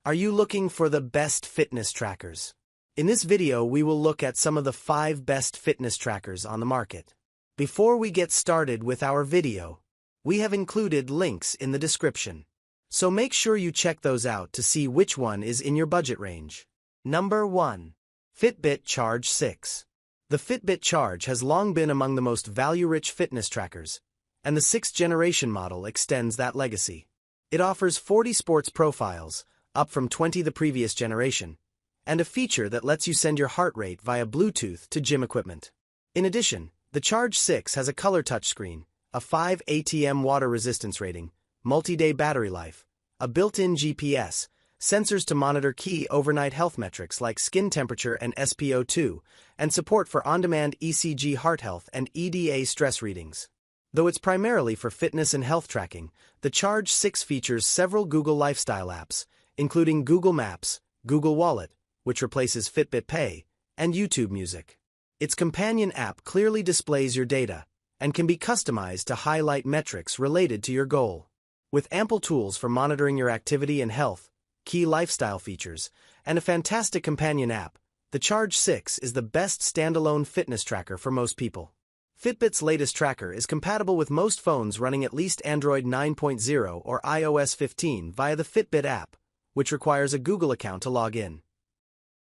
Are you looking for the best fitness trackers? In this video, we will look at some of the 5 best fitness trackers on the market. Before we get started with our video, we have included links in the description. So make sure you check those out to see which one is in your budget range. Number 1. Fitbit Charge 6. The Fitbit Charge has long been among the most value-rich fitness trackers, and the 6th generation model extends that legacy. It offers 40 sports profiles, up from 20 the previous generation, and a feature that lets you send your heart rate via Bluetooth to gym equipment. In addition, the Charge 6 has a color touchscreen, a 5 ATM water resistance rating, multi-day battery life, a built-in GPS, sensors to monitor key overnight health metrics like skin temperature and SpO2, and support for on-demand ECG heart health and EDA stress readings. Though it's primarily for fitness and health tracking, the Charge 6 features several Google lifestyle apps, including Google Maps, Google Wallet, which replaces Fitbit Pay, and YouTube Music. Its companion app clearly displays your data and can be customized to highlight metrics related to your goal. With ample tools for monitoring your activity and health, key lifestyle features, and a fantastic companion app, the Charge 6 is the best standalone fitness tracker for most people. Fitbit's latest tracker is compatible with most phones running at least Android 9.0 or iOS 15 via the Fitbit app, which requires a Google account to log in.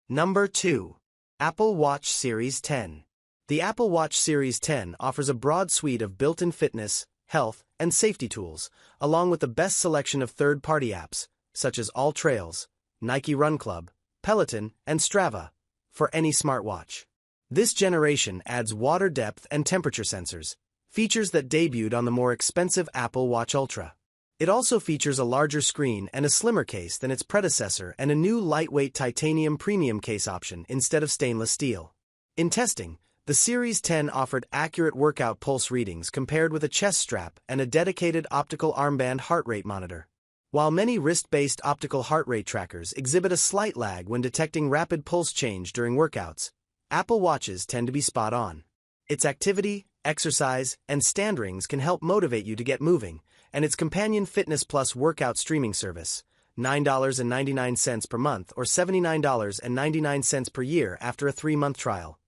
Number 2. Apple Watch Series 10. The Apple Watch Series 10 offers a broad suite of built-in fitness, health, and safety tools, along with the best selection of third-party apps, such as All Trails, Nike Run Club, Peloton, and Strava, for any smartwatch. This generation adds water depth and temperature sensors, features that debuted on the more expensive Apple Watch Ultra. It also features a larger screen and a slimmer case than its predecessor and a new lightweight titanium premium case option instead of stainless steel. In testing, the Series 10 offered accurate workout pulse readings compared with a chest strap and a dedicated optical armband heart rate monitor. While many wrist-based optical heart rate trackers exhibit a slight lag when detecting rapid pulse change during workouts, Apple Watches tend to be spot on. Its activity, exercise, and stand rings can help motivate you to get moving, and its companion Fitness Plus workout streaming service, $9.99 per month or $79.99 per year after a 3-month trial,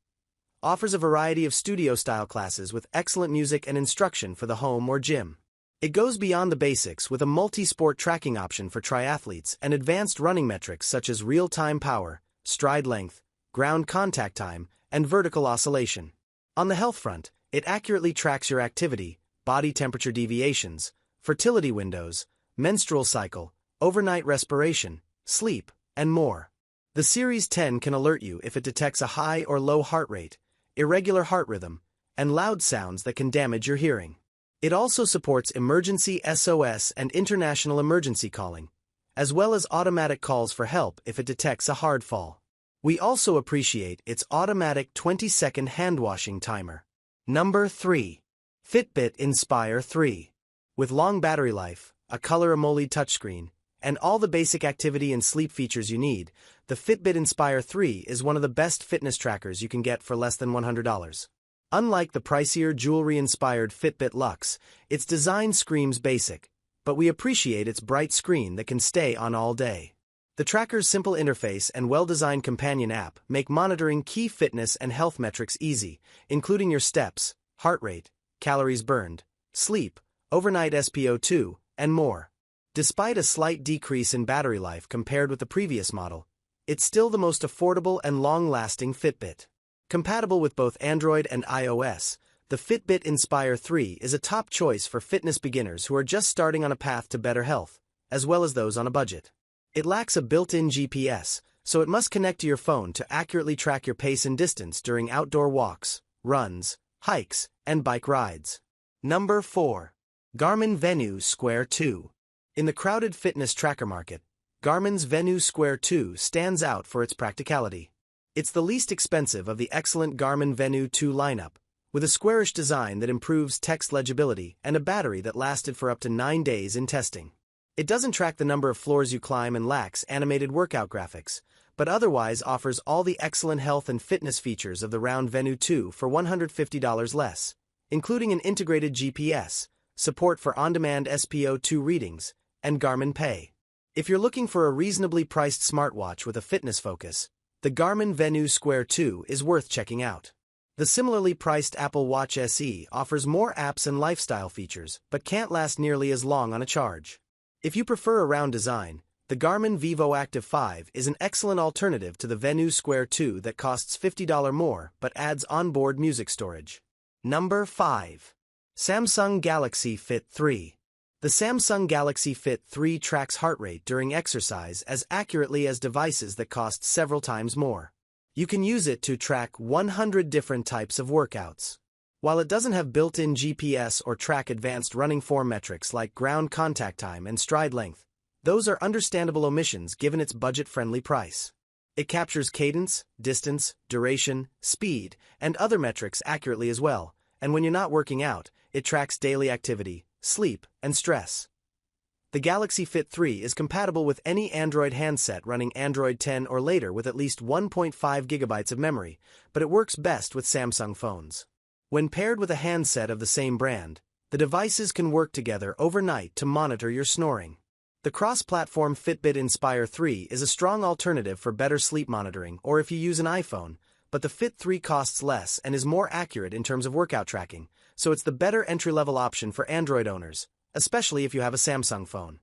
offers a variety of studio-style classes with excellent music and instruction for the home or gym. It goes beyond the basics with a multi-sport tracking option for triathletes and advanced running metrics such as real-time power, stride length, ground contact time, and vertical oscillation. On the health front, it accurately tracks your activity, body temperature deviations, fertility windows, menstrual cycle, overnight respiration, sleep, and more. The Series 10 can alert you if it detects a high or low heart rate, irregular heart rhythm, and loud sounds that can damage your hearing. It also supports emergency SOS and international emergency calling, as well as automatic calls for help if it detects a hard fall. We also appreciate its automatic 20-second hand-washing timer. Number 3. Fitbit Inspire 3. With long battery life, a color AMOLED touchscreen, and all the basic activity and sleep features you need, the Fitbit Inspire 3 is one of the best fitness trackers you can get for less than $100. Unlike the pricier jewelry-inspired Fitbit Luxe, its design screams basic, but we appreciate its bright screen that can stay on all day. The tracker's simple interface and well-designed companion app make monitoring key fitness and health metrics easy, including your steps, heart rate, calories burned, sleep, overnight SpO2, and more. Despite a slight decrease in battery life compared with the previous model, it's still the most affordable and long-lasting Fitbit. Compatible with both Android and iOS, the Fitbit Inspire 3 is a top choice for fitness beginners who are just starting on a path to better health, as well as those on a budget. It lacks a built-in GPS, so it must connect to your phone to accurately track your pace and distance during outdoor walks, runs, hikes, and bike rides. Number 4. Garmin Venu Sq 2. In the crowded fitness tracker market, Garmin's Venu Sq 2 stands out for its practicality. It's the least expensive of the excellent Garmin Venu 2 lineup, with a squarish design that improves text legibility and a battery that lasted for up to 9 days in testing. It doesn't track the number of floors you climb and lacks animated workout graphics, but otherwise offers all the excellent health and fitness features of the round Venu 2 for $150 less, including an integrated GPS, support for on-demand SpO2 readings, and Garmin Pay. If you're looking for a reasonably priced smartwatch with a fitness focus, the Garmin Venu Sq 2 is worth checking out. The similarly priced Apple Watch SE offers more apps and lifestyle features, but can't last nearly as long on a charge. If you prefer a round design, the Garmin Vivo Active 5 is an excellent alternative to the Venu Sq 2 that costs $50 more but adds onboard music storage. Number 5. Samsung Galaxy Fit 3. The Samsung Galaxy Fit 3 tracks heart rate during exercise as accurately as devices that cost several times more. You can use it to track 100 different types of workouts. While it doesn't have built-in GPS or track advanced running form metrics like ground contact time and stride length, those are understandable omissions given its budget-friendly price. It captures cadence, distance, duration, speed, and other metrics accurately as well, and when you're not working out, it tracks daily activity, sleep, and stress. The Galaxy Fit 3 is compatible with any Android handset running Android 10 or later with at least 1.5 GB of memory, but it works best with Samsung phones. When paired with a handset of the same brand, the devices can work together overnight to monitor your snoring. The cross-platform Fitbit Inspire 3 is a strong alternative for better sleep monitoring or if you use an iPhone, but the Fit 3 costs less and is more accurate in terms of workout tracking, so it's the better entry-level option for Android owners, especially if you have a Samsung phone.